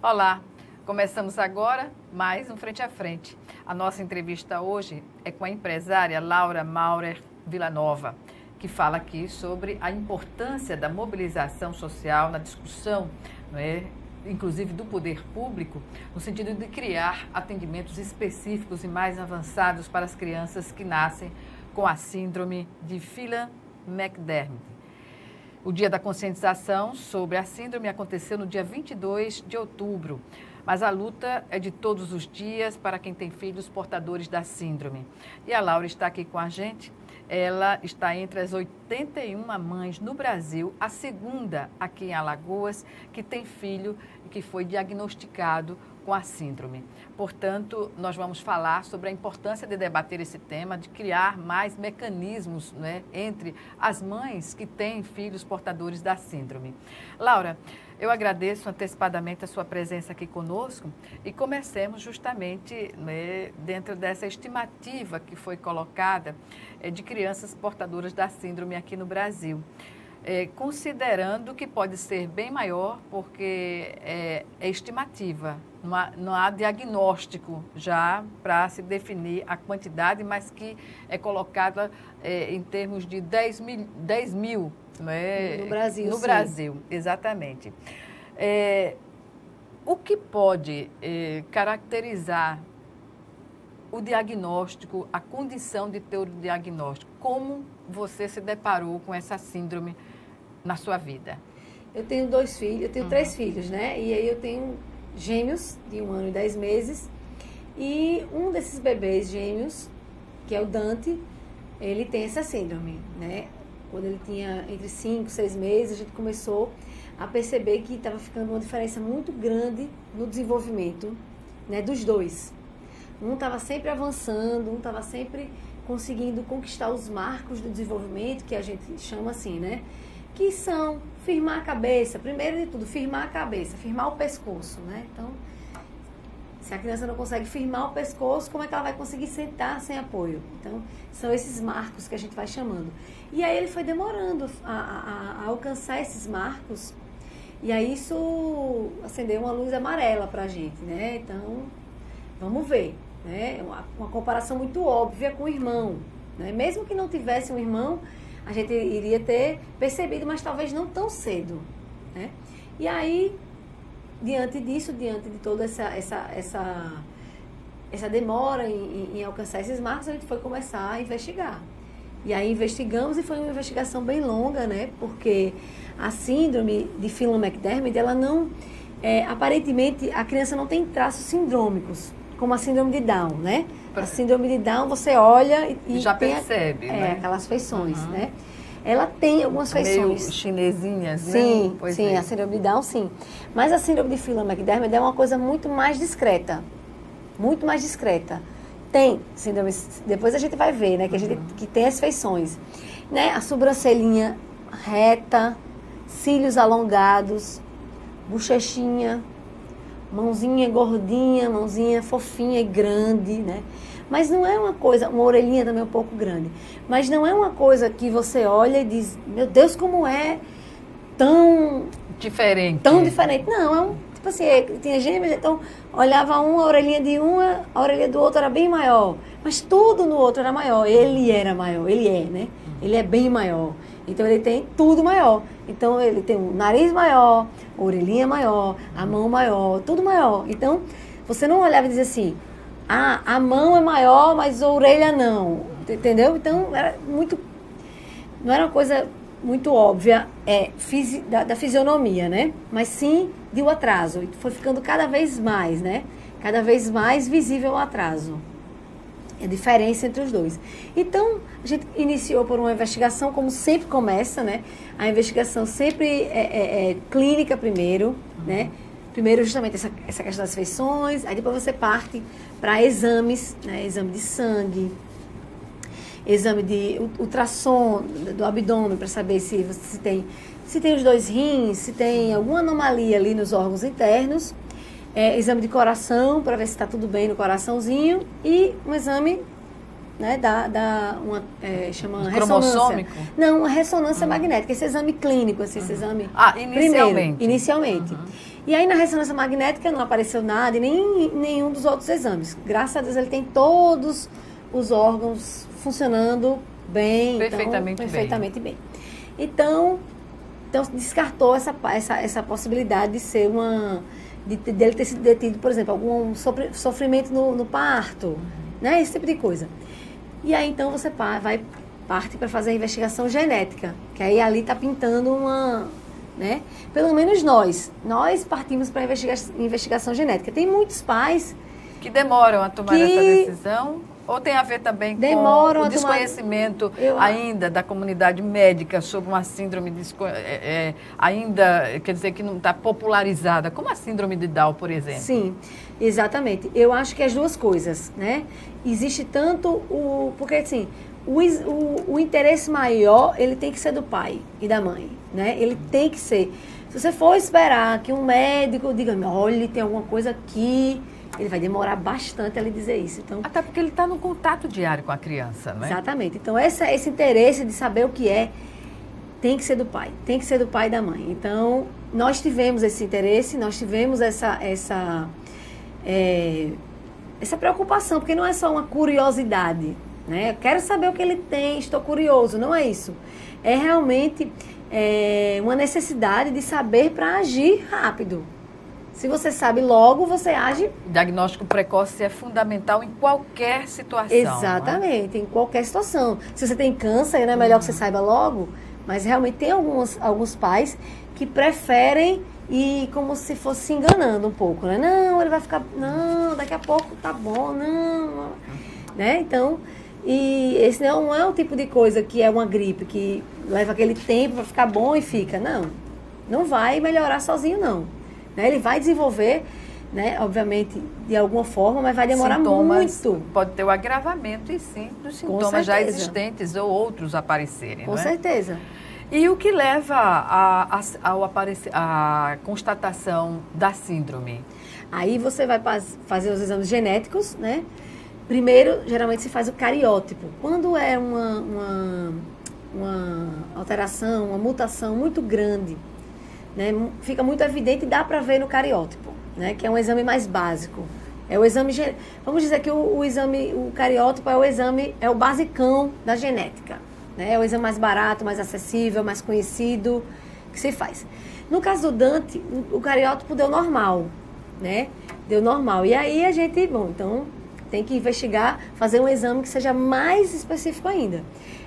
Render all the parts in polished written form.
Olá, começamos agora mais um Frente a Frente. A nossa entrevista hoje é com a empresária Laura Maurer Villanova, que fala aqui sobre a importância da mobilização social na discussão, não é? Inclusive do poder público, no sentido de criar atendimentos específicos e mais avançados para as crianças que nascem com a síndrome de Phelan-McDermid. O Dia da Conscientização sobre a síndrome aconteceu no dia 22 de outubro, mas a luta é de todos os dias para quem tem filhos portadores da síndrome. E a Laura está aqui com a gente. Ela está entre as 81 mães no Brasil, a segunda aqui em Alagoas, que tem filho e que foi diagnosticado com a síndrome. Portanto, nós vamos falar sobre a importância de debater esse tema, de criar mais mecanismos, né, entre as mães que têm filhos portadores da síndrome. Laura, eu agradeço antecipadamente a sua presença aqui conosco e comecemos justamente, né, dentro dessa estimativa que foi colocada de crianças portadoras da síndrome aqui no Brasil. Considerando que pode ser bem maior, porque é estimativa, não há diagnóstico já para se definir a quantidade, mas que é colocada em termos de 10 mil não é? No Brasil, no sim. Brasil, exatamente. O que pode caracterizar o diagnóstico, a condição de ter o diagnóstico? Como você se deparou com essa síndrome na sua vida? Eu tenho 2 filhos, eu tenho 3 filhos, né? E aí eu tenho gêmeos de 1 ano e 10 meses. E um desses bebês gêmeos, que é o Dante, ele tem essa síndrome, né? Quando ele tinha entre 5 e 6 meses, a gente começou a perceber que estava ficando uma diferença muito grande no desenvolvimento, né, dos dois. Um estava sempre avançando, um estava sempre conseguindo conquistar os marcos do desenvolvimento, que a gente chama assim, né? Que são firmar a cabeça, primeiro de tudo, firmar a cabeça, firmar o pescoço, né? Então, se a criança não consegue firmar o pescoço, como é que ela vai conseguir sentar sem apoio? Então, são esses marcos que a gente vai chamando. E aí ele foi demorando a alcançar esses marcos, e aí isso acendeu uma luz amarela pra gente, né? Então, vamos ver, né? Uma comparação muito óbvia com o irmão, né? Mesmo que não tivesse um irmão, a gente iria ter percebido, mas talvez não tão cedo, né? E aí, diante disso, diante de toda essa demora em alcançar esses marcos, a gente foi começar a investigar. E aí investigamos, e foi uma investigação bem longa, né? Porque a síndrome de Phelan-McDermid, ela não... aparentemente, a criança não tem traços sindrômicos, como a síndrome de Down, né? A síndrome de Down, você olha e já tem percebe, né? Aquelas feições, né? Ela tem algumas feições. Meio chinesinhas, né? Sim, Pois sim, é. a síndrome de Down, sim. Mas a síndrome de Phelan-McDermid é uma coisa muito mais discreta. Muito mais discreta. Tem síndrome, depois a gente vai ver, né? Que tem as feições. Né? A sobrancelhinha reta, cílios alongados, bochechinha, mãozinha gordinha, mãozinha fofinha e grande, né? Mas não é uma coisa, uma orelhinha também um pouco grande, mas não é uma coisa que você olha e diz, meu Deus, como é tão diferente. Tão diferente. Não, é tipo assim, tinha gêmeos, então olhava a orelhinha de uma, a orelha do outro era bem maior, mas tudo no outro era maior, ele era maior, ele é, né? Ele é bem maior. Então, ele tem tudo maior. Então, ele tem um nariz maior, a orelhinha maior, a mão maior, tudo maior. Então, você não olhava e dizia assim, a mão é maior, mas a orelha não. Entendeu? Então, não era uma coisa muito óbvia da fisionomia, né? Mas sim de um atraso. E foi ficando cada vez mais, né? Cada vez mais visível o atraso. A diferença entre os dois. Então, a gente iniciou por uma investigação, como sempre começa, né? A investigação sempre é clínica primeiro, né? Primeiro, justamente, essa questão das feições, aí depois você parte para exames, né? Exame de sangue, exame de ultrassom do abdômen, para saber se tem os 2 rins, se tem alguma anomalia ali nos órgãos internos. Exame de coração, para ver se está tudo bem no coraçãozinho, e um exame, né, chama ressonância. Cromossômico? Não, uma ressonância magnética, esse exame clínico, esse exame inicialmente. primeiro, inicialmente. E aí na ressonância magnética não apareceu nada e nem nenhum dos outros exames. Graças a Deus ele tem todos os órgãos funcionando bem. Perfeitamente bem. Então descartou essa possibilidade de ser dele ter sido detido, por exemplo, algum sofrimento no parto, né? Esse tipo de coisa. E aí então você parte para fazer a investigação genética, que aí ali está pintando né? Pelo menos nós partimos para a investigação genética. Tem muitos pais que demoram a tomar essa decisão, ou tem a ver também com o desconhecimento ainda da comunidade médica sobre uma síndrome ainda, quer dizer, que não está popularizada, como a síndrome de Down, por exemplo. Sim, exatamente. Eu acho que as duas coisas, né? Existe tanto porque assim, o interesse maior, ele tem que ser do pai e da mãe, né? Ele tem que ser. Se você for esperar que um médico diga, olha, tem alguma coisa aqui, ele vai demorar bastante a lhe dizer isso. Então, até porque ele está no contato diário com a criança, não é? Exatamente. Então, esse interesse de saber o que tem que ser do pai. Tem que ser do pai e da mãe. Então, nós tivemos esse interesse, nós tivemos essa preocupação, porque não é só uma curiosidade, né? Eu quero saber o que ele tem, estou curioso. Não é isso. É realmente uma necessidade de saber para agir rápido. Se você sabe logo, você age... Diagnóstico precoce é fundamental em qualquer situação. Exatamente, em qualquer situação. Se você tem câncer, não é melhor que você saiba logo, mas realmente tem alguns pais que preferem ir como se fosse se enganando um pouco, né? Não, ele vai ficar... Não, daqui a pouco tá bom, não... Né? Então, e esse não é um tipo de coisa que é uma gripe, que leva aquele tempo para ficar bom e fica. Não vai melhorar sozinho, não. Ele vai desenvolver, né, obviamente, de alguma forma, mas vai demorar muito. Pode ter o agravamento, e sim, dos sintomas já existentes ou outros aparecerem. Com certeza. E o que leva à constatação da síndrome? Aí você vai fazer os exames genéticos, né? Primeiro, geralmente se faz o cariótipo. Quando é uma alteração, uma mutação muito grande, né, fica muito evidente e dá para ver no cariótipo, né, que é um exame mais básico. É o exame, vamos dizer que o cariótipo é o basicão da genética, né, é o exame mais barato, mais acessível, mais conhecido que se faz. No caso do Dante, o cariótipo deu normal, né, deu normal. E aí a gente, então tem que investigar, fazer um exame que seja mais específico ainda.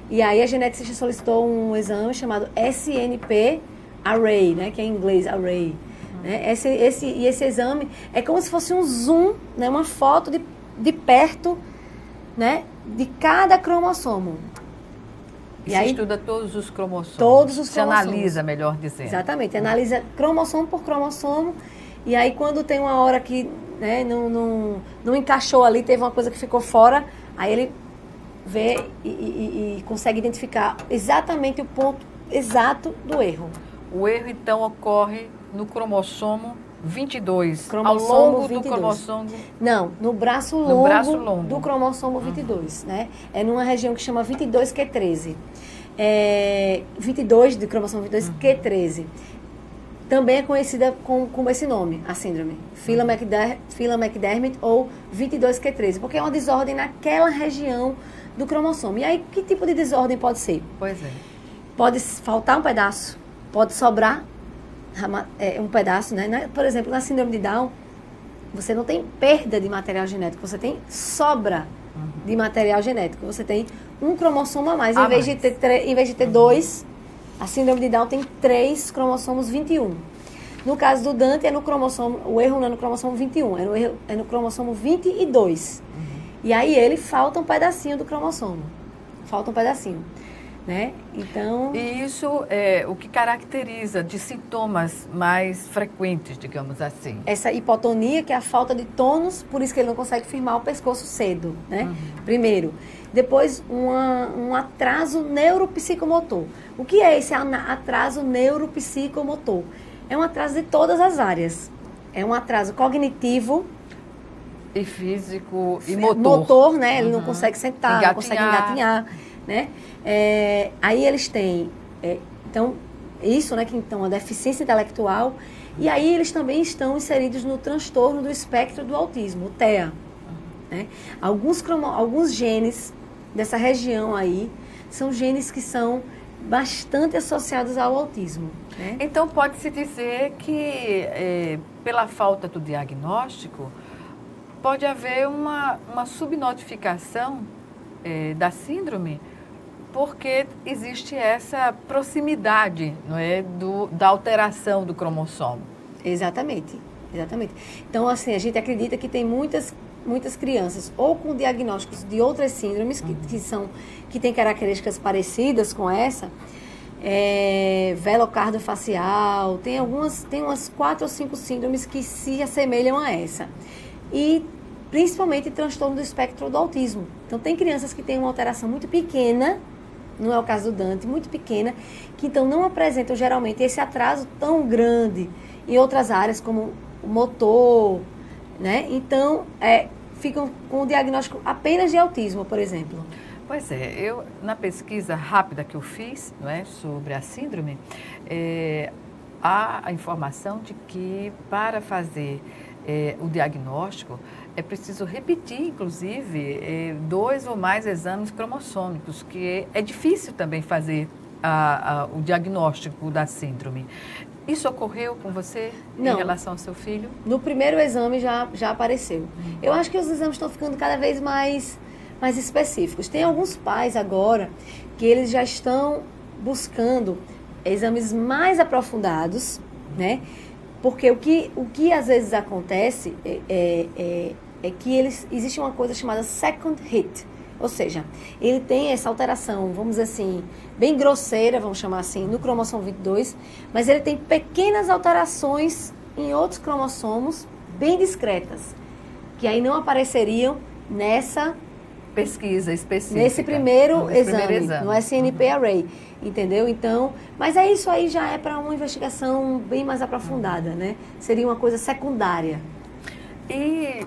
E aí a geneticista solicitou um exame chamado SNP Array, né, que é em inglês Array. Né? Esse exame é como se fosse um zoom, né, uma foto de perto, né, de cada cromossomo. E aí estuda todos os cromossomos. Todos os cromossomos. Se analisa, melhor dizendo. Exatamente, analisa cromossomo por cromossomo. E aí quando tem uma hora que, né, não encaixou ali, teve uma coisa que ficou fora, aí ele vê e consegue identificar exatamente o ponto exato do erro. O erro, então, ocorre no cromossomo 22, cromossomo ao longo 22. Do cromossomo... Não, no braço longo do cromossomo 22, né? É numa região que chama 22q13. 22 do cromossomo 22q13. Também é conhecida como esse nome, a síndrome. Phelan-McDermid ou 22q13, porque é uma desordem naquela região do cromossomo. E aí, que tipo de desordem pode ser? Pois é. Pode faltar um pedaço, pode sobrar um pedaço, né? Por exemplo, na síndrome de Down, você não tem perda de material genético, você tem sobra de material genético. Você tem um cromossomo a mais. Em vez de ter dois, a síndrome de Down tem 3 cromossomos 21. No caso do Dante, o erro não é no cromossomo 21, é no cromossomo 22. E aí ele falta um pedacinho do cromossomo. Falta um pedacinho. Né? Então... E isso é o que caracteriza de sintomas mais frequentes, digamos assim. Essa hipotonia, que é a falta de tônus, por isso que ele não consegue firmar o pescoço cedo, né? Primeiro. Depois, um atraso neuropsicomotor. O que é esse atraso neuropsicomotor? É um atraso de todas as áreas. É um atraso cognitivo... E físico e motor. Motor, né? Ele não consegue sentar, não consegue engatinhar. Né? Aí eles têm, então, isso, né, que então a deficiência intelectual, E aí eles também estão inseridos no transtorno do espectro do autismo, o TEA. Né? Alguns genes dessa região aí são genes que são bastante associados ao autismo. Né? Então, pode-se dizer que, pela falta do diagnóstico, pode haver uma subnotificação da síndrome, porque existe essa proximidade, não é, da alteração do cromossomo. Exatamente, exatamente. Então, assim, a gente acredita que tem muitas crianças ou com diagnósticos de outras síndromes que têm características parecidas com essa, velocardofacial, tem umas 4 ou 5 síndromes que se assemelham a essa. E principalmente transtorno do espectro do autismo. Então tem crianças que têm uma alteração muito pequena, não é o caso do Dante, muito pequena, que então não apresentam geralmente esse atraso tão grande em outras áreas como o motor, né? Então, ficam com o diagnóstico apenas de autismo, por exemplo. Pois é, eu, na pesquisa rápida que eu fiz, não é, sobre a síndrome, há a informação de que para fazer o diagnóstico é preciso repetir, inclusive, 2 ou mais exames cromossômicos, que é difícil também fazer o diagnóstico da síndrome. Isso ocorreu com você em relação ao seu filho? No primeiro exame já apareceu. Eu acho que os exames estão ficando cada vez mais específicos. Tem alguns pais agora que eles já estão buscando exames mais aprofundados, né? Porque o que às vezes acontece é que existe uma coisa chamada second hit. Ou seja, ele tem essa alteração, vamos dizer assim, bem grosseira, vamos chamar assim, no cromossomo 22, mas ele tem pequenas alterações em outros cromossomos, bem discretas, que aí não apareceriam nessa pesquisa específica. Nesse primeiro exame, no SNP Array, entendeu? Então, mas isso aí já é para uma investigação bem mais aprofundada, né? Seria uma coisa secundária. E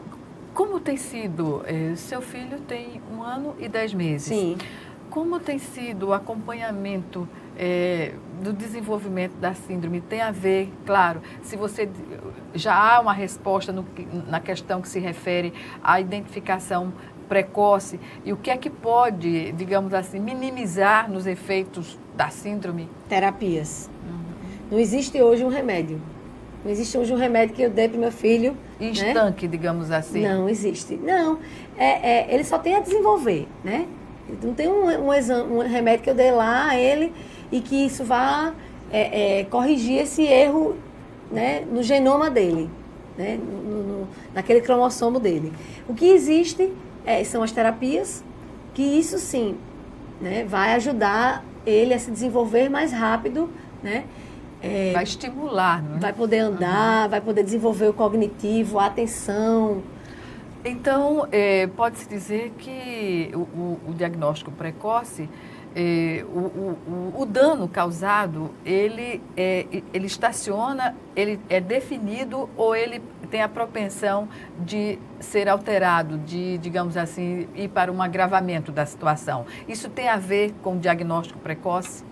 como tem sido, seu filho tem 1 ano e 10 meses. Sim. Como tem sido o acompanhamento do desenvolvimento da síndrome? Tem a ver, claro, se você já há uma resposta na questão que se refere à identificação precoce e o que é que pode, digamos assim, minimizar nos efeitos da síndrome? Terapias. Não existe hoje um remédio. Não existe hoje um remédio que eu dei para o meu filho. Estanque, né? Digamos assim. Não existe. Não. Ele só tem a desenvolver, né? Não tem um remédio que eu dei lá a ele e que isso vá corrigir esse erro, né, no genoma dele, né, naquele cromossomo dele. O que existe são as terapias, que isso sim, né, vai ajudar ele a se desenvolver mais rápido, né? Vai estimular, né? Vai poder andar, vai poder desenvolver o cognitivo, a atenção. Então, pode-se dizer que o diagnóstico precoce, o dano causado, ele estaciona, ele é definido ou ele tem a propensão de ser alterado, de, digamos assim, ir para um agravamento da situação. Isso tem a ver com o diagnóstico precoce?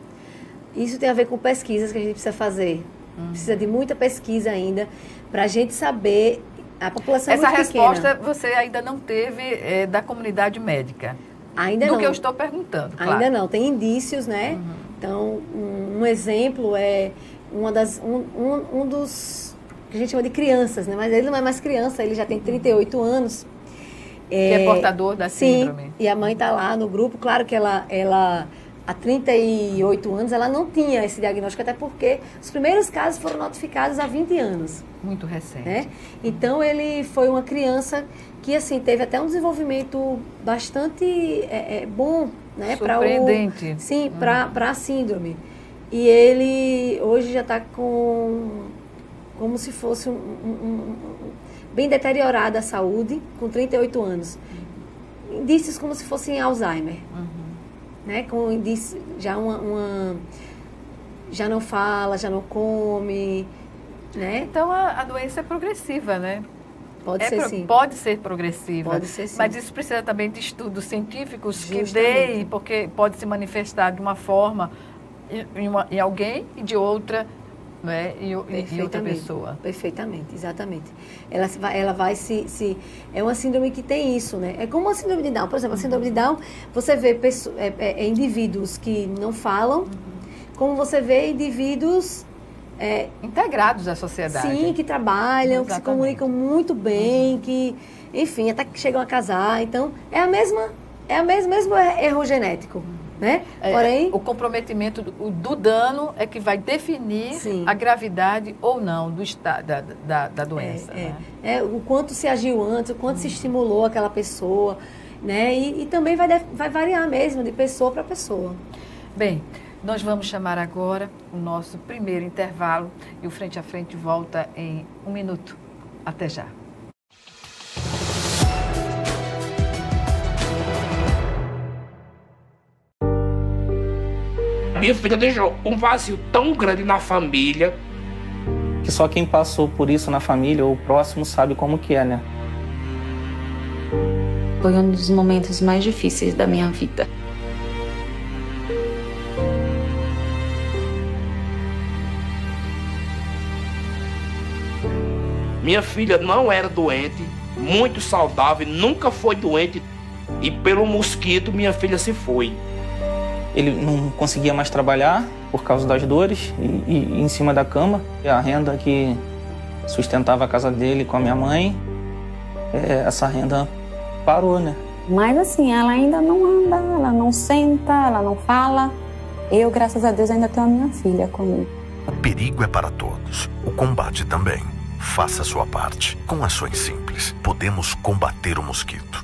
Isso tem a ver com pesquisas que a gente precisa fazer. Precisa de muita pesquisa ainda para a gente saber. A população é muito pequena. Essa resposta você ainda não teve da comunidade médica? Ainda não. Do que eu estou perguntando, claro. Ainda não. Tem indícios, né? Então, um exemplo é um dos que a gente chama de crianças, né? Mas ele não é mais criança, ele já tem 38 anos. Que é portador da síndrome. Sim, e a mãe está lá no grupo. Claro que ela há 38 anos, ela não tinha esse diagnóstico, até porque os primeiros casos foram notificados há 20 anos. Muito recente. Né? Então, ele foi uma criança que, assim, teve até um desenvolvimento bastante bom, né? Surpreendente. Sim, para a síndrome. E ele hoje já está como se fosse bem deteriorada a saúde, com 38 anos. Indícios como se fosse Alzheimer. Né, com indício, já já não fala, já não come, né? Então a doença é progressiva, né? Pode ser sim. Pode ser progressiva. Pode ser sim. Mas isso precisa também de estudos científicos que deem, porque pode se manifestar de uma forma em alguém e de outra não é? E outra pessoa. Perfeitamente, exatamente. Ela vai se... É uma síndrome que tem isso, né? É como a síndrome de Down. Por exemplo, a síndrome de Down, você vê indivíduos que não falam, como você vê indivíduos... integrados à sociedade. Sim, que trabalham, que se comunicam muito bem, que, enfim, até que chegam a casar. Então, é o mesmo erro genético, né? Porém, o comprometimento do dano é que vai definir a gravidade ou não da doença. Né? O quanto se agiu antes, o quanto se estimulou aquela pessoa, né? E também vai variar mesmo de pessoa para pessoa. Bem, nós vamos chamar agora o nosso primeiro intervalo e o Frente a Frente volta em 1 minuto. Até já. Minha filha deixou um vazio tão grande na família. Que só quem passou por isso na família ou próximo sabe como que é, né? Foi um dos momentos mais difíceis da minha vida. Minha filha não era doente, muito saudável, nunca foi doente. E pelo mosquito, minha filha se foi. Ele não conseguia mais trabalhar por causa das dores e em cima da cama. A renda que sustentava a casa dele com a minha mãe, essa renda parou, né? Mas assim, ela ainda não anda, ela não senta, ela não fala. Eu, graças a Deus, ainda tenho a minha filha comigo. O perigo é para todos, o combate também. Faça a sua parte. Com ações simples, podemos combater o mosquito.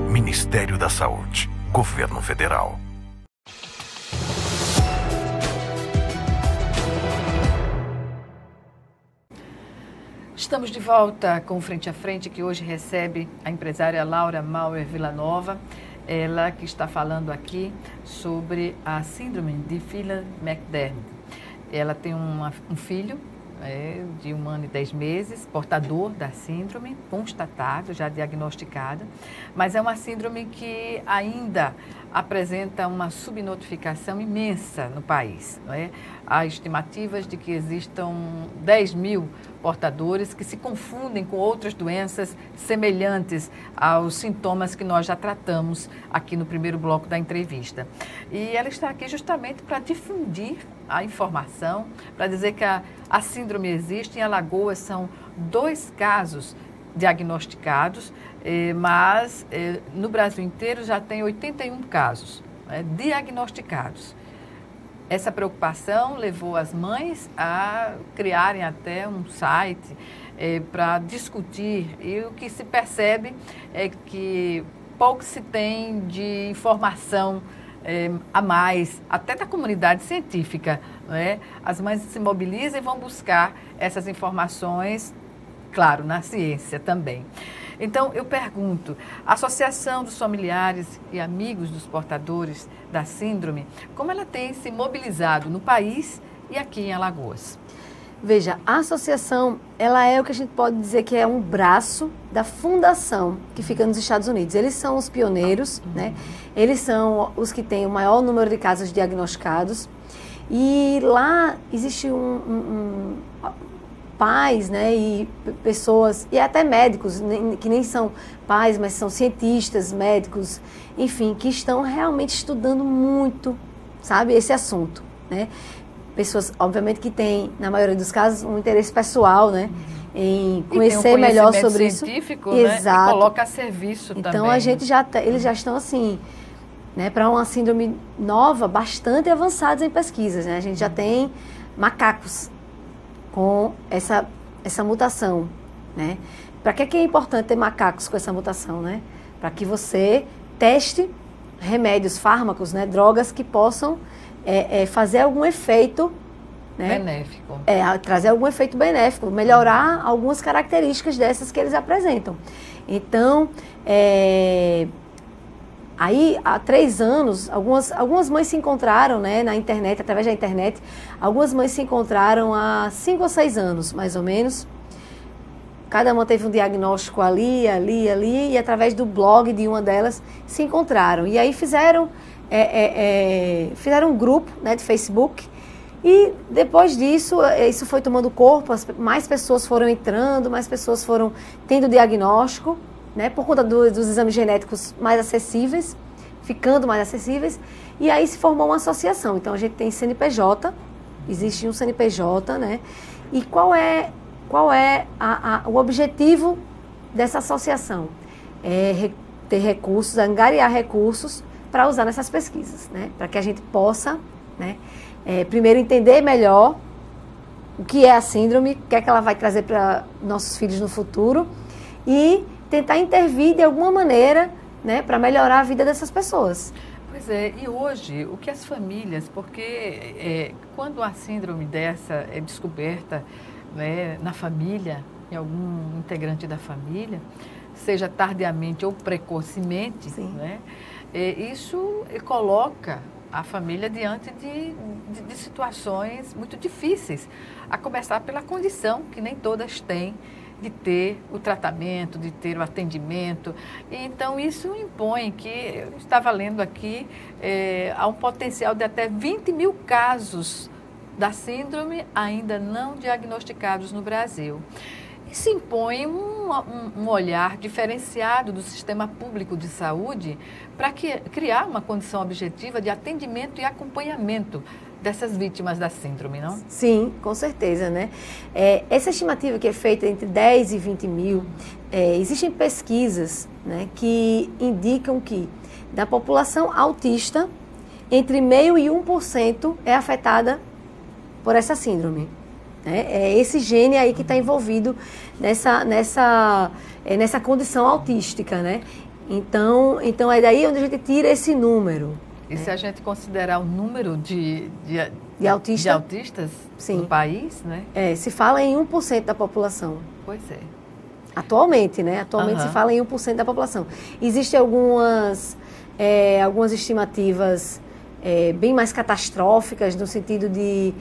Ministério da Saúde, Governo Federal. Estamos de volta com o Frente a Frente, que hoje recebe a empresária Laura Maurer Villanova. Ela que está falando aqui sobre a síndrome de Phelan-McDermid. Ela tem um filho de 1 ano e 10 meses, portador da síndrome, constatado, já diagnosticado, mas é uma síndrome que ainda apresenta uma subnotificação imensa no país. Não é? Há estimativas de que existam 10 mil portadores que se confundem com outras doenças semelhantes aos sintomas que nós já tratamos aqui no primeiro bloco da entrevista. E ela está aqui justamente para difundir a informação, para dizer que a síndrome existe. Em Alagoas são 2 casos diagnosticados, mas no Brasil inteiro já tem 81 casos diagnosticados. Essa preocupação levou as mães a criarem até um site para discutir, e o que se percebe é que pouco se tem de informação a mais, até da comunidade científica. Não é? As mães se mobilizam e vão buscar essas informações, claro, na ciência também. Então, eu pergunto, a Associação dos Familiares e Amigos dos Portadores da Síndrome, como ela tem se mobilizado no país e aqui em Alagoas? Veja, a associação, ela é o que a gente pode dizer que é um braço da fundação que fica nos Estados Unidos. Eles são os pioneiros, né? Eles são os que têm o maior número de casos diagnosticados. E lá existe pais, né, e pessoas, e até médicos, que nem são pais, mas são cientistas, médicos, enfim, que estão realmente estudando muito, sabe, esse assunto, né? Pessoas, obviamente, que têm, na maioria dos casos, um interesse pessoal, né, em conhecer melhor sobre isso. Científico, né? Exato. E coloca a serviço também. Então, a gente eles já estão assim, né, para uma síndrome nova, bastante avançados em pesquisas, né? A gente já tem macacos com essa mutação, né? Para que é importante ter macacos com essa mutação, né? Para que você teste remédios, fármacos, né? Drogas que possam fazer algum efeito, né? Benéfico. Trazer algum efeito benéfico, melhorar algumas características dessas que eles apresentam. Então, aí, há 3 anos, algumas mães se encontraram, né, na internet, através da internet. Algumas mães se encontraram há 5 ou 6 anos, mais ou menos. Cada uma teve um diagnóstico ali, e através do blog de uma delas se encontraram. E aí fizeram um grupo, né, de Facebook E depois disso, isso foi tomando corpo, mais pessoas foram entrando, mais pessoas foram tendo diagnóstico, né, por conta dos exames genéticos mais acessíveis, ficando mais acessíveis, e aí se formou uma associação. Então a gente tem CNPJ, existe um CNPJ, né? E qual é o objetivo dessa associação? É ter recursos, angariar recursos para usar nessas pesquisas, né? Para que a gente possa, né, primeiro entender melhor o que é a síndrome, o que é que ela vai trazer para nossos filhos no futuro e tentar intervir de alguma maneira, né, para melhorar a vida dessas pessoas. Pois é, e hoje, o que as famílias, porque quando a síndrome dessa é descoberta, né, na família, em algum integrante da família, seja tardiamente ou precocemente, né, isso coloca a família diante de situações muito difíceis, a começar pela condição, que nem todas têm, de ter o tratamento, de ter o atendimento. E, então, isso impõe que, eu estava lendo aqui, há um potencial de até 20 mil casos da síndrome ainda não diagnosticados no Brasil. Isso impõe um olhar diferenciado do sistema público de saúde para criar uma condição objetiva de atendimento e acompanhamento dessas vítimas da síndrome, não? Sim, com certeza, né? Essa estimativa que é feita entre 10 e 20 mil, existem pesquisas, né, que indicam que da população autista, entre 0,5% e 1% é afetada por essa síndrome. É esse gene aí que está envolvido nessa condição autística, né? Então é daí onde a gente tira esse número. E se a gente considerar o número de autistas sim, no país, né? Se fala em 1% da população. Pois é. Atualmente, né? Atualmente se fala em 1% da população. Existem algumas estimativas bem mais catastróficas, no sentido de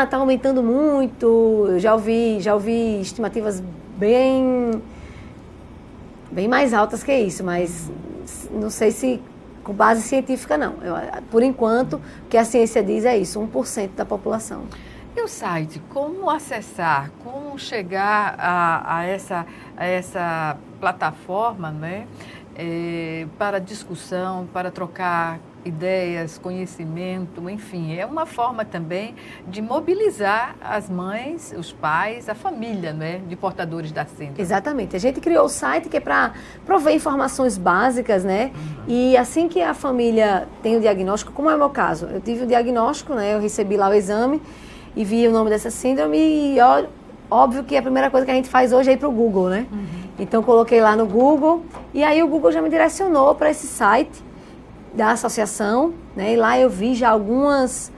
está aumentando muito. Eu já ouvi estimativas bem mais altas que isso, mas não sei se com base científica não. Por enquto, o que a ciência diz é isso, 1% da população. E o site, como acessar, como chegar a essa plataforma, né, para discussão, para trocar ideias, conhecimento, enfim, é uma forma também de mobilizar as mães, os pais, a família, né, de portadores da síndrome. Exatamente. A gente criou o site que é para prover informações básicas, né? E assim que a família tem o diagnóstico, como é o meu caso, eu tive o diagnóstico, né? Eu recebi lá o exame e vi o nome dessa síndrome e óbvio que a primeira coisa que a gente faz hoje é ir para o Google, né? Então coloquei lá no Google e aí o Google já me direcionou para esse site da associação, né? E lá eu vi já algumas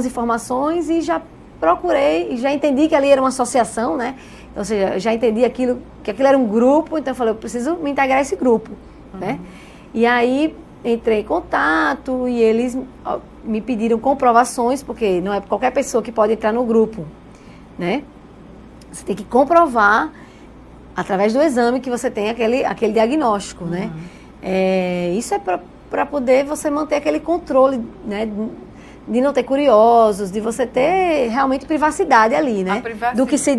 informações e já procurei e já entendi que ali era uma associação, né? Ou seja, eu já entendi que aquilo era um grupo, então eu falei, eu preciso me integrar a esse grupo, né? E aí entrei em contato e eles me pediram comprovações, porque não é qualquer pessoa que pode entrar no grupo, né? Você tem que comprovar através do exame que você tem aquele diagnóstico, né? Isso é para poder você manter aquele controle, né, de não ter curiosos, de você ter realmente privacidade ali, né? Do que se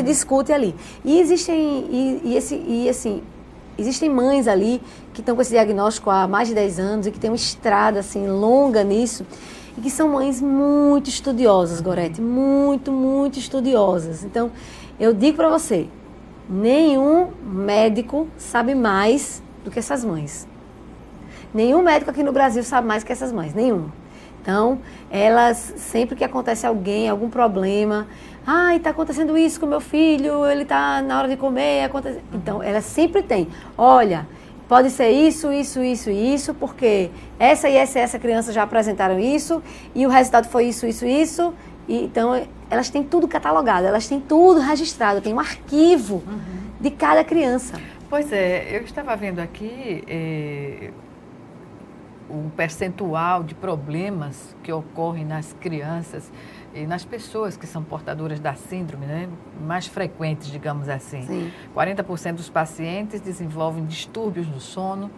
discute ali. E existem mães ali que estão com esse diagnóstico há mais de 10 anos e que têm uma estrada assim longa nisso e que são mães muito estudiosas, Gorete, muito, muito estudiosas. Então, eu digo para você, nenhum médico sabe mais do que essas mães. Nenhum médico aqui no Brasil sabe mais que essas mães, nenhum. Então, elas, sempre que acontece algum problema, está acontecendo isso com meu filho, ele está na hora de comer, Então, elas sempre têm, olha, pode ser isso, isso, isso e isso, porque essa e essa criança já apresentaram isso, e o resultado foi isso, isso, isso. E, então, elas têm tudo catalogado, elas têm tudo registrado, tem um arquivo de cada criança. Pois é, eu estava vendo aqui o percentual de problemas que ocorrem nas crianças e nas pessoas que são portadoras da síndrome, né, mais frequentes, digamos assim. Sim. 40% dos pacientes desenvolvem distúrbios do sono,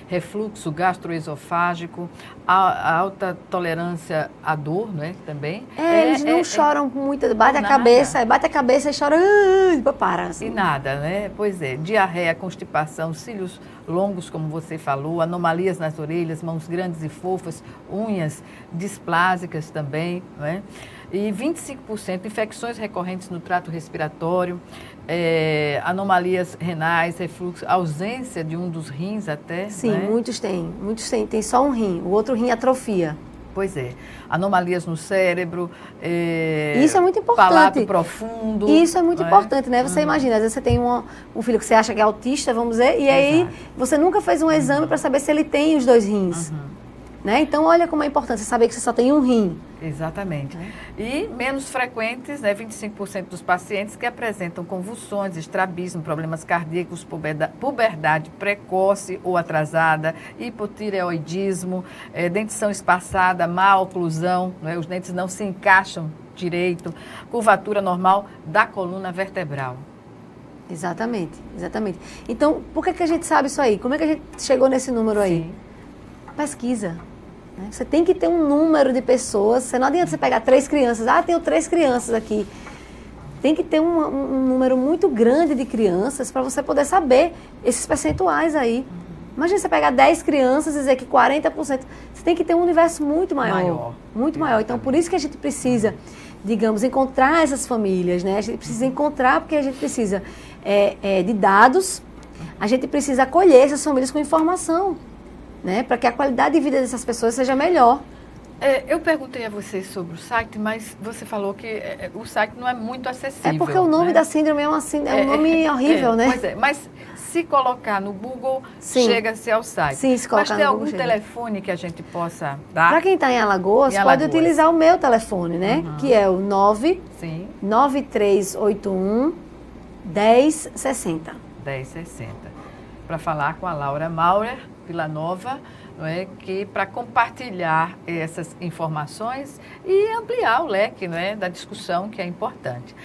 refluxo gastroesofágico, a alta tolerância à dor, né, também. Eles não choram muito, bate a cabeça e chora, depois para. Assim. E nada, né? Pois é, diarreia, constipação, cílios longos, como você falou, anomalias nas orelhas, mãos grandes e fofas, unhas displásicas também, né? E 25% infecções recorrentes no trato respiratório, anomalias renais, refluxo, ausência de um dos rins até. Sim, né? muitos têm, tem só um rim, o outro rim atrofia. Pois é, anomalias no cérebro, isso é muito importante. Palato profundo. Isso é muito importante, né? Você imagina, às vezes você tem um filho que você acha que é autista, vamos dizer, e aí você nunca fez um exame para saber se ele tem os dois rins. Né? Então, olha como é importante você saber que você só tem um rim. Exatamente. E menos frequentes, né, 25% dos pacientes que apresentam convulsões, estrabismo, problemas cardíacos, puberdade precoce ou atrasada, hipotireoidismo, dentição espaçada, má oclusão, né, os dentes não se encaixam direito, curvatura normal da coluna vertebral. Exatamente, exatamente. Então, por que a gente sabe isso aí? Como é que a gente chegou nesse número aí? Sim. Pesquisa. Né? Você tem que ter um número de pessoas. Não adianta você pegar 3 crianças. Tenho 3 crianças aqui. Tem que ter um número muito grande de crianças para você poder saber esses percentuais aí. Imagina você pegar 10 crianças e dizer que 40%. Você tem que ter um universo muito maior. Muito maior. Então, por isso que a gente precisa, digamos, encontrar essas famílias. Né? A gente precisa encontrar porque a gente precisa de dados. A gente precisa acolher essas famílias com informação. Né, para que a qualidade de vida dessas pessoas seja melhor. Eu perguntei a você sobre o site, mas você falou que o site não é muito acessível. É porque o nome da síndrome é um nome horrível, né? Pois é, mas se colocar no Google, chega-se ao site. Sim, se colocar mas tem no algum Google, telefone que a gente possa dar? Para quem está em Alagoas, pode utilizar o meu telefone, né? Que é o 9381 1060. 1060. Para falar com a Laura Maurer Vilanova, não é, que para compartilhar essas informações e ampliar o leque, não é, da discussão, que é importante.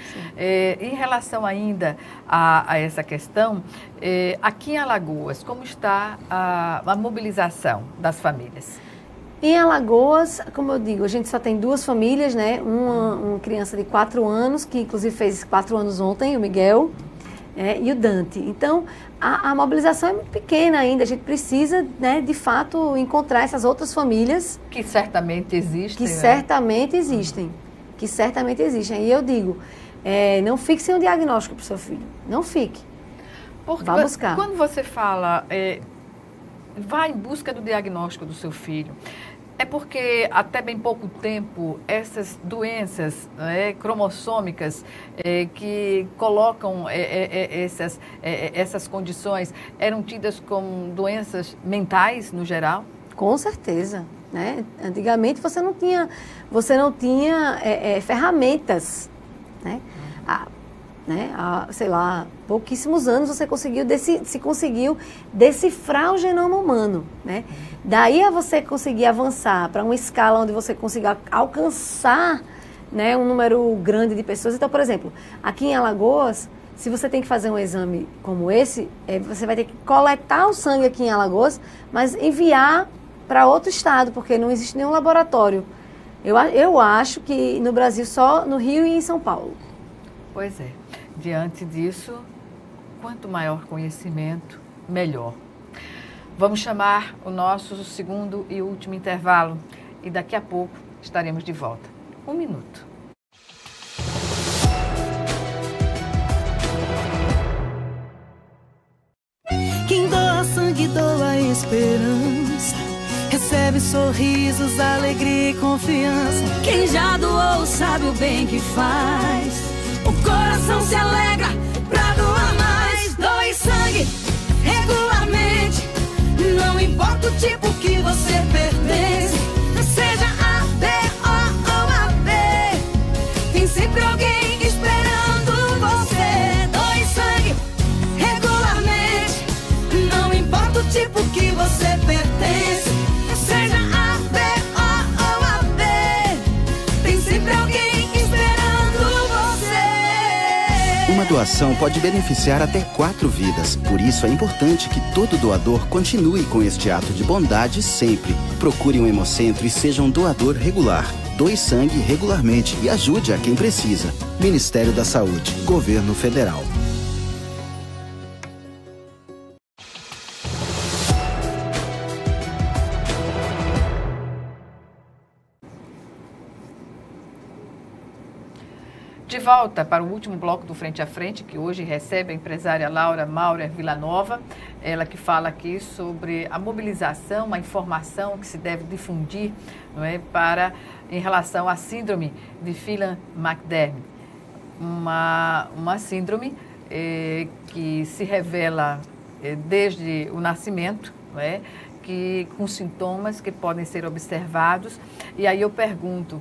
Em relação ainda a essa questão, aqui em Alagoas, como está a mobilização das famílias? Em Alagoas, como eu digo, a gente só tem 2 famílias, né? Uma criança de 4 anos, que inclusive fez 4 anos ontem, o Miguel, e o Dante. Então, a mobilização é muito pequena ainda. A gente precisa, né, de fato, encontrar essas outras famílias. Que certamente existem. Que certamente existem. E eu digo, não fique sem um diagnóstico para o seu filho. Não fique. Porque vá buscar. Quando você fala, vá em busca do diagnóstico do seu filho, é porque até bem pouco tempo essas doenças cromossômicas que colocam essas condições eram tidas como doenças mentais no geral? Com certeza. Né? Antigamente você não tinha ferramentas. Né? Há, sei lá, pouquíssimos anos você conseguiu decifrar o genoma humano, né? Daí a você conseguir avançar para uma escala onde você consiga alcançar, né, um número grande de pessoas. Então, por exemplo, aqui em Alagoas, se você tem que fazer um exame como esse, você vai ter que coletar o sangue aqui em Alagoas, mas enviar para outro estado, porque não existe nenhum laboratório. Eu acho que no Brasil só no Rio e em São Paulo. Pois é. Diante disso, quanto maior conhecimento, melhor. Vamos chamar o nosso segundo e último intervalo e daqui a pouco estaremos de volta. 1 minuto. Quem doa sangue, doa esperança. Recebe sorrisos, alegria e confiança. Quem já doou sabe o bem que faz. O coração se alegra pra doar mais. Doe sangue regularmente. Não importa o tipo que você pertence. Seja A, B ou AB. Tem sempre alguém esperando você. Doe sangue regularmente. Não importa o tipo que você pertence. Seja A, B ou AB. Tem sempre alguém Uma doação pode beneficiar até 4 vidas. Por isso é importante que todo doador continue com este ato de bondade sempre. Procure um hemocentro e seja um doador regular. Doe sangue regularmente e ajude a quem precisa. Ministério da Saúde, Governo Federal. De volta para o último bloco do Frente a Frente, que hoje recebe a empresária Laura Maurer Villanova, ela que fala aqui sobre a mobilização, a informação que se deve difundir, não é, em relação à síndrome de Phelan-McDermid, uma síndrome que se revela desde o nascimento, não é, com sintomas que podem ser observados. E aí eu pergunto,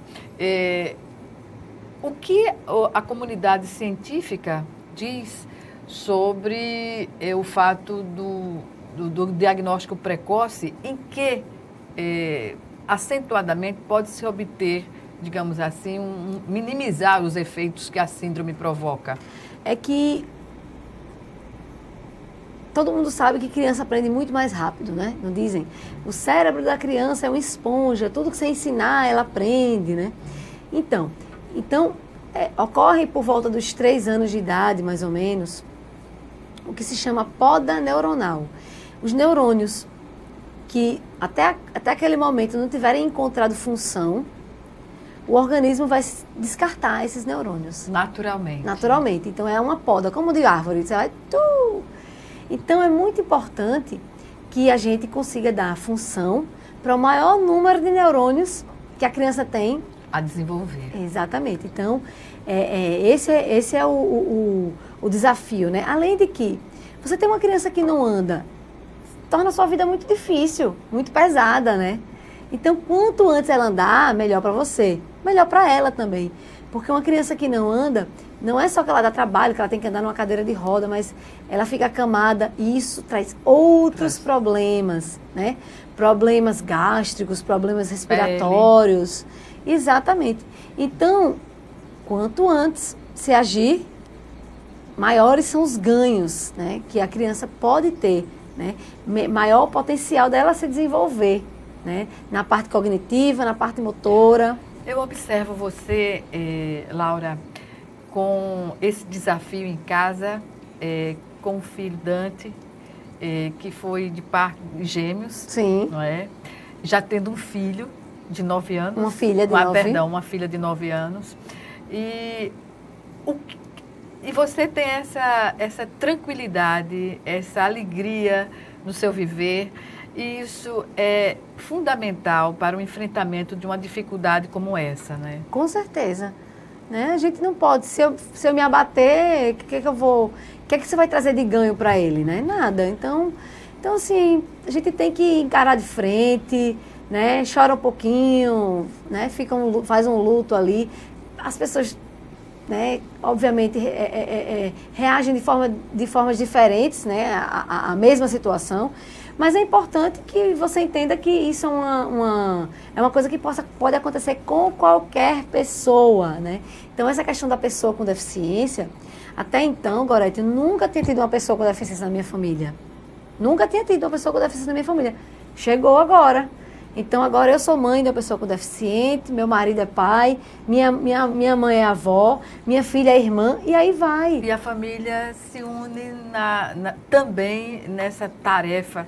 o que a comunidade científica diz sobre o fato do diagnóstico precoce, em que acentuadamente pode-se obter, digamos assim, minimizar os efeitos que a síndrome provoca? É que todo mundo sabe que criança aprende muito mais rápido, né? Não dizem? O cérebro da criança é uma esponja, tudo que você ensinar, ela aprende, né? Então, ocorre por volta dos 3 anos de idade, mais ou menos, o que se chama poda neuronal. Os neurônios que até aquele momento não tiverem encontrado função, o organismo vai descartar esses neurônios. Naturalmente. Naturalmente. Então é uma poda, como de árvore. Você vai... Então é muito importante que a gente consiga dar função para o maior número de neurônios que a criança tem a desenvolver. Exatamente. Então, esse é o desafio, né? Além de que você tem uma criança que não anda, torna a sua vida muito difícil, muito pesada, né? Então, quanto antes ela andar, melhor para você, melhor para ela também. Porque uma criança que não anda, não é só que ela dá trabalho, que ela tem que andar numa cadeira de roda, mas ela fica acamada e isso traz outros problemas, né? Problemas gástricos, problemas respiratórios. Exatamente. Então, quanto antes se agir, maiores são os ganhos, né, que a criança pode ter, né, maior o potencial dela se desenvolver, né, na parte cognitiva, na parte motora. Eu observo você, Laura, com esse desafio em casa, com o filho Dante, que foi de par de gêmeos. Sim. Não é? Já tendo um filho de 9 anos. Uma filha de 9. Perdão, uma filha de 9 anos. E você tem essa tranquilidade, essa alegria no seu viver. E isso é fundamental para o enfrentamento de uma dificuldade como essa, né? Com certeza. Né? A gente não pode, se eu me abater, o que você vai trazer de ganho para ele, né? Nada. Então, assim, a gente tem que encarar de frente, né? Chora um pouquinho, né? Faz um luto ali. As pessoas, né, obviamente, reagem de formas diferentes, né? A mesma situação. Mas é importante que você entenda que isso é uma coisa que pode acontecer com qualquer pessoa, né? Então, essa questão da pessoa com deficiência, até então, Gorete, eu nunca tinha tido uma pessoa com deficiência na minha família. Nunca tinha tido uma pessoa com deficiência na minha família. Chegou agora. Então, agora eu sou mãe de uma pessoa com deficiente, meu marido é pai, minha mãe é avó, minha filha é irmã, e aí vai. E a família se une também nessa tarefa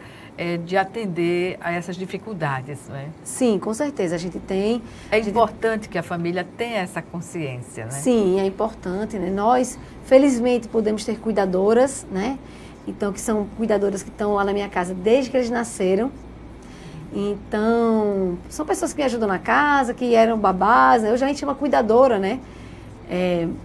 de atender a essas dificuldades, não é? Sim, com certeza, a gente tem. É importante que a família tenha essa consciência, né? Sim, é importante, né? Nós, felizmente, podemos ter cuidadoras, né? Então, que são cuidadoras que estão lá na minha casa desde que eles nasceram. Então, são pessoas que me ajudam na casa, que eram babás, né? Hoje a gente chama cuidadora, né?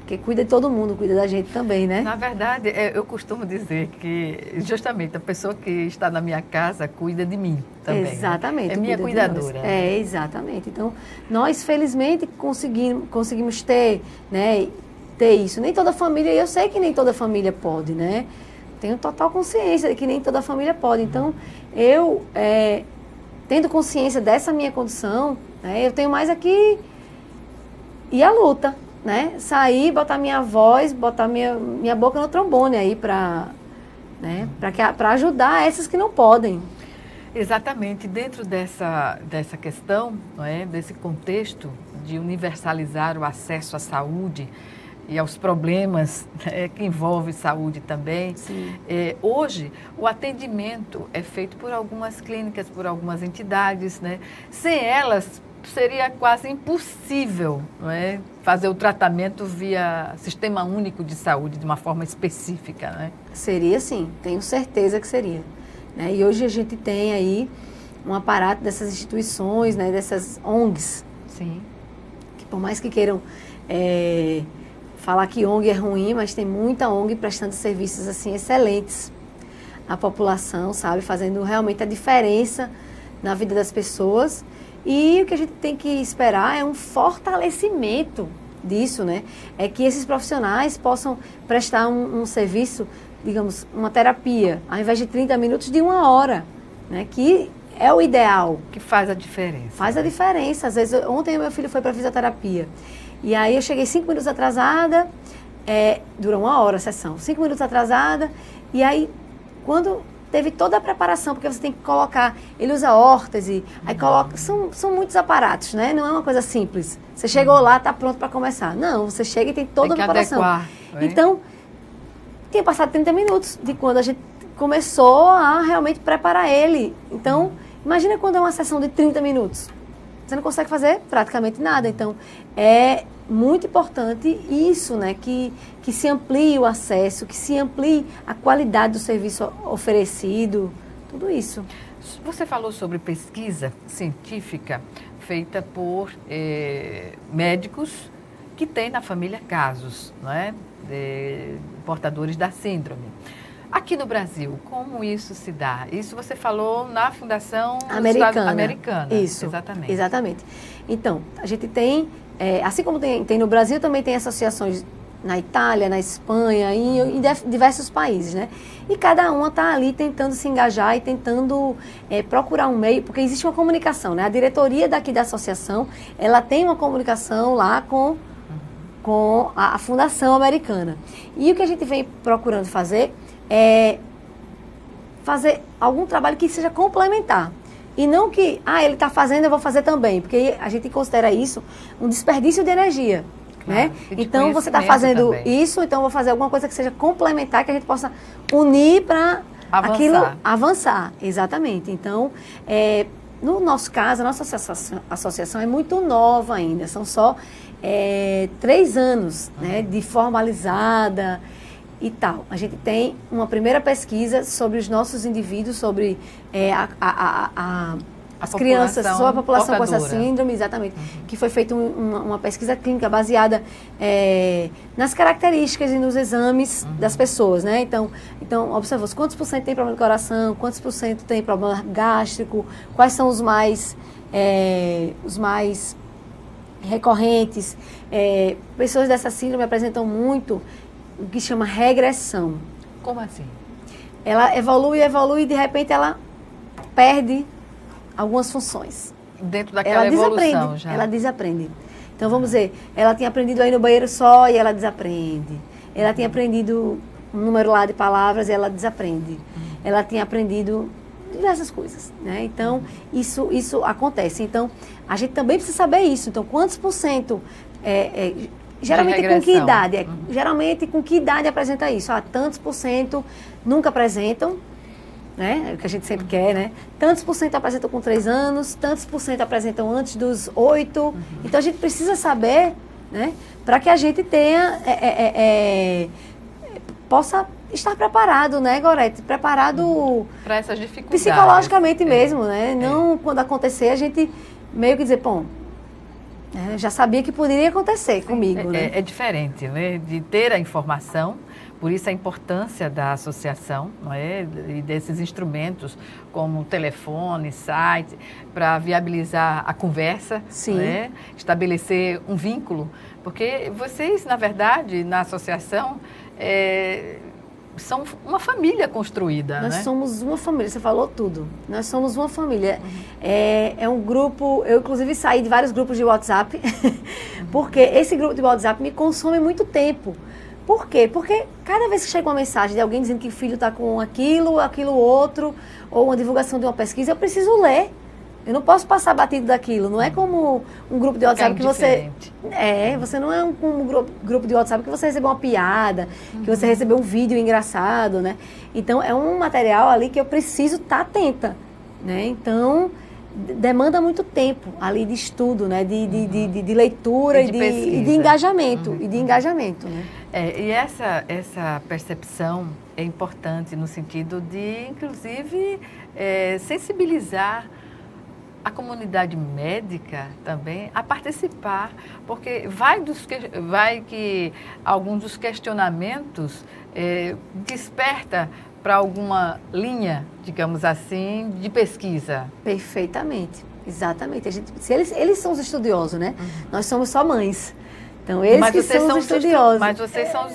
Que cuida de todo mundo, cuida da gente também, né? Na verdade, eu costumo dizer que justamente a pessoa que está na minha casa cuida de mim também. Exatamente. Né? É minha cuidadora. Né? Exatamente. Então, nós felizmente conseguimos ter, né, ter isso. Nem toda família, eu sei que nem toda família pode, né? Tenho total consciência de que nem toda família pode. Então, eu, tendo consciência dessa minha condição, né, eu tenho mais aqui e a luta, né, sair, botar minha voz, botar minha boca no trombone aí para ajudar essas que não podem. Exatamente. Dentro dessa questão, não é, desse contexto de universalizar o acesso à saúde e aos problemas, né, que envolvem saúde também, hoje o atendimento é feito por algumas clínicas, por algumas entidades, né? Sem elas seria quase impossível, não é, fazer o tratamento via Sistema Único de Saúde de uma forma específica, né? Seria sim, tenho certeza que seria. Né? E hoje a gente tem aí um aparato dessas instituições, né, dessas ONGs, Sim. que por mais que queiram falar que ONG é ruim, mas tem muita ONG prestando serviços assim excelentes à população, sabe, fazendo realmente a diferença na vida das pessoas. E o que a gente tem que esperar é um fortalecimento disso, né? É que esses profissionais possam prestar um serviço, digamos, uma terapia, ao invés de 30 minutos, de 1 hora, né? Que é o ideal. Que faz a diferença. Faz a diferença. Às vezes, ontem meu filho foi para fisioterapia. E aí eu cheguei 5 minutos atrasada, dura 1 hora a sessão, 5 minutos atrasada, e aí quando teve toda a preparação, porque você tem que colocar, ele usa órtese, aí coloca, são muitos aparatos, né? Não é uma coisa simples. Você chegou lá, está pronto para começar. Não, você chega e tem toda a preparação. Adequar, então, tinha passado 30 minutos de quando a gente começou a realmente preparar ele. Então, imagina quando é uma sessão de 30 minutos. Você não consegue fazer praticamente nada. Então, é muito importante isso, né? Que se amplie o acesso, que se amplie a qualidade do serviço oferecido, tudo isso. Você falou sobre pesquisa científica feita por médicos que têm na família casos, não é? Portadores da síndrome. Aqui no Brasil, como isso se dá? Isso você falou na Fundação Americana. Isso, exatamente. Então, a gente tem, assim como tem no Brasil, também tem associações na Itália, na Espanha, em diversos países, né? E cada uma está ali tentando se engajar e tentando procurar um meio, porque existe uma comunicação, né? A diretoria daqui da associação, ela tem uma comunicação lá com a Fundação Americana. E o que a gente vem procurando fazer é fazer algum trabalho que seja complementar. E não que, ele está fazendo, eu vou fazer também. Porque a gente considera isso um desperdício de energia. Claro, né? Então, você está fazendo isso, então eu vou fazer alguma coisa que seja complementar, que a gente possa unir para aquilo avançar. Exatamente. Então, no nosso caso, a nossa associação é muito nova ainda. São só 3 anos, né, de formalizada e tal. A gente tem uma primeira pesquisa sobre os nossos indivíduos, sobre as crianças, sobre a população com essa síndrome, exatamente, que foi feita uma pesquisa clínica baseada nas características e nos exames das pessoas, né? Então observou quantos por cento tem problema do coração, quantos por cento tem problema gástrico, quais são os mais recorrentes. Pessoas dessa síndrome apresentam muito o que chama regressão. Como assim? Ela evolui e de repente ela perde algumas funções. Dentro daquela evolução já. Ela desaprende. Então vamos dizer, ela tinha aprendido a ir no banheiro só e ela desaprende. Ela tinha aprendido um número lá de palavras e ela desaprende. Ela tinha aprendido diversas coisas, né? Então isso acontece. Então a gente também precisa saber isso. Então quantos por cento geralmente com que idade? Geralmente com que idade apresenta isso? Tantos por cento nunca apresentam, né? É o que a gente sempre quer, né? Tantos por cento apresentam com 3 anos, tantos por cento apresentam antes dos 8. Então a gente precisa saber, né? Para que a gente tenha, possa estar preparado, né, Gorete? Preparado para essas dificuldades. Psicologicamente mesmo, né? Não quando acontecer a gente meio que dizer, bom, já sabia que poderia acontecer comigo, né? É diferente, né? De ter a informação, por isso a importância da associação, não é? E desses instrumentos como telefone, site, para viabilizar a conversa, né? Estabelecer um vínculo, porque vocês, na verdade, na associação, são uma família construída, Nós né? somos uma família, você falou tudo. Nós somos uma família. É um grupo, eu inclusive saí de vários grupos de WhatsApp, porque esse grupo de WhatsApp me consome muito tempo. Por quê? Porque cada vez que chega uma mensagem de alguém dizendo que o filho está com aquilo outro, ou uma divulgação de uma pesquisa, eu preciso ler. Eu não posso passar batido daquilo. Não é como um grupo de WhatsApp que você... Você não é um grupo de WhatsApp que você recebeu uma piada, que você recebeu um vídeo engraçado, né? Então, é um material ali que eu preciso estar atenta, né? Então, demanda muito tempo ali de estudo, né? De leitura e de engajamento. E de engajamento, né? E essa percepção é importante no sentido de, inclusive, sensibilizar a comunidade médica também a participar, porque vai que alguns dos questionamentos desperta para alguma linha, digamos assim, de pesquisa. Perfeitamente, exatamente. Eles são os estudiosos, né? Nós somos só mães. Então, eles que são os estudiosos. Mas vocês são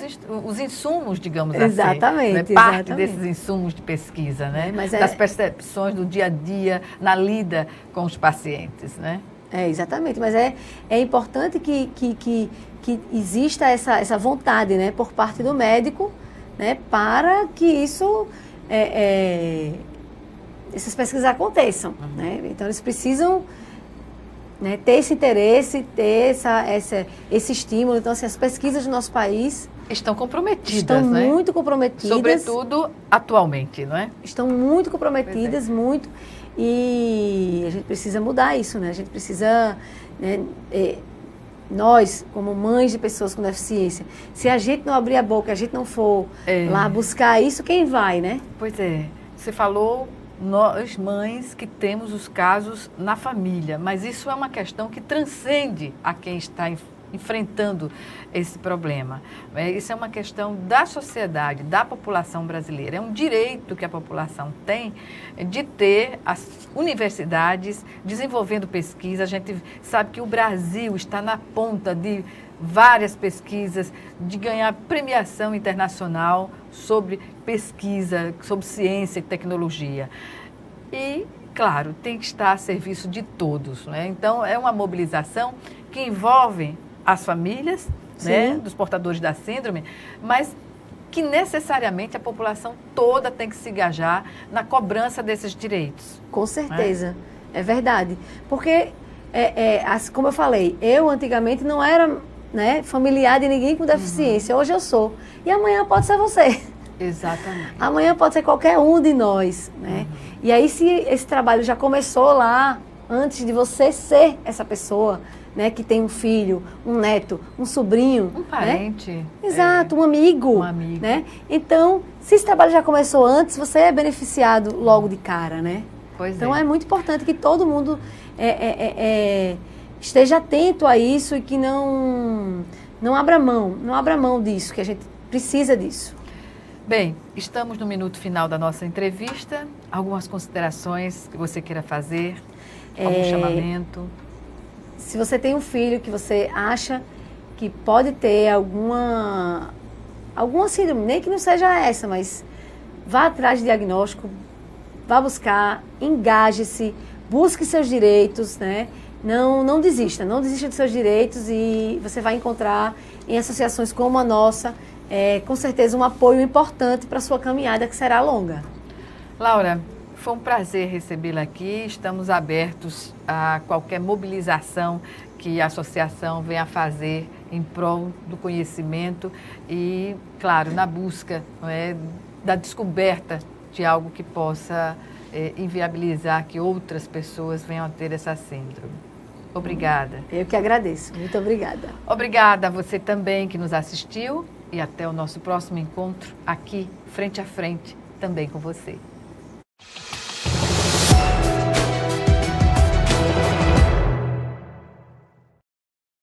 os insumos, digamos exatamente, assim. Né? Parte exatamente. desses insumos de pesquisa, né? Mas das percepções do dia a dia, na lida com os pacientes, né? Exatamente. Mas é importante que exista essa vontade, né? Por parte do médico, né? Para que isso... essas pesquisas aconteçam, né? Então, eles precisam... né, ter esse interesse, ter esse estímulo. Então, assim, as pesquisas do nosso país... estão comprometidas, estão né? muito comprometidas. Sobretudo atualmente, não é? Estão muito comprometidas, muito. E a gente precisa mudar isso, né? A gente precisa... né, nós, como mães de pessoas com deficiência, se a gente não abrir a boca, a gente não for lá buscar isso, quem vai, né? Pois é. Você falou... nós, mães, que temos os casos na família, mas isso é uma questão que transcende a quem está enfrentando esse problema. Isso é uma questão da sociedade, da população brasileira. É um direito que a população tem de ter as universidades desenvolvendo pesquisa. A gente sabe que o Brasil está na ponta de várias pesquisas, de ganhar premiação internacional sobre pesquisa, sobre ciência e tecnologia. E, claro, tem que estar a serviço de todos, né? Então, é uma mobilização que envolve as famílias, né, dos portadores da síndrome, mas que necessariamente a população toda tem que se engajar na cobrança desses direitos. Com certeza, é verdade. Porque, como eu falei, eu antigamente não era, né, familiar de ninguém com deficiência, hoje eu sou. E amanhã pode ser você. Exatamente. Amanhã pode ser qualquer um de nós, né? E aí, se esse trabalho já começou lá, antes de você ser essa pessoa, né, que tem um filho, um neto, um sobrinho, um parente, né? Exato, um amigo, né? Então, se esse trabalho já começou antes, você é beneficiado logo de cara, né? Então, é muito importante que todo mundo esteja atento a isso e que não abra mão disso, que a gente precisa disso. Bem, estamos no minuto final da nossa entrevista. Algumas considerações que você queira fazer? Algum chamamento? Se você tem um filho que você acha que pode ter alguma síndrome, nem que não seja essa, mas vá atrás de diagnóstico, vá buscar, engaje-se, busque seus direitos, né? Não desista dos seus direitos e você vai encontrar em associações como a nossa, com certeza um apoio importante para a sua caminhada, que será longa. Laura, foi um prazer recebê-la aqui. Estamos abertos a qualquer mobilização que a associação venha fazer em prol do conhecimento e, claro, na busca, não é, da descoberta de algo que possa inviabilizar que outras pessoas venham a ter essa síndrome. Obrigada. Eu que agradeço. Muito obrigada. Obrigada a você também que nos assistiu e até o nosso próximo encontro aqui, frente a frente, também com você.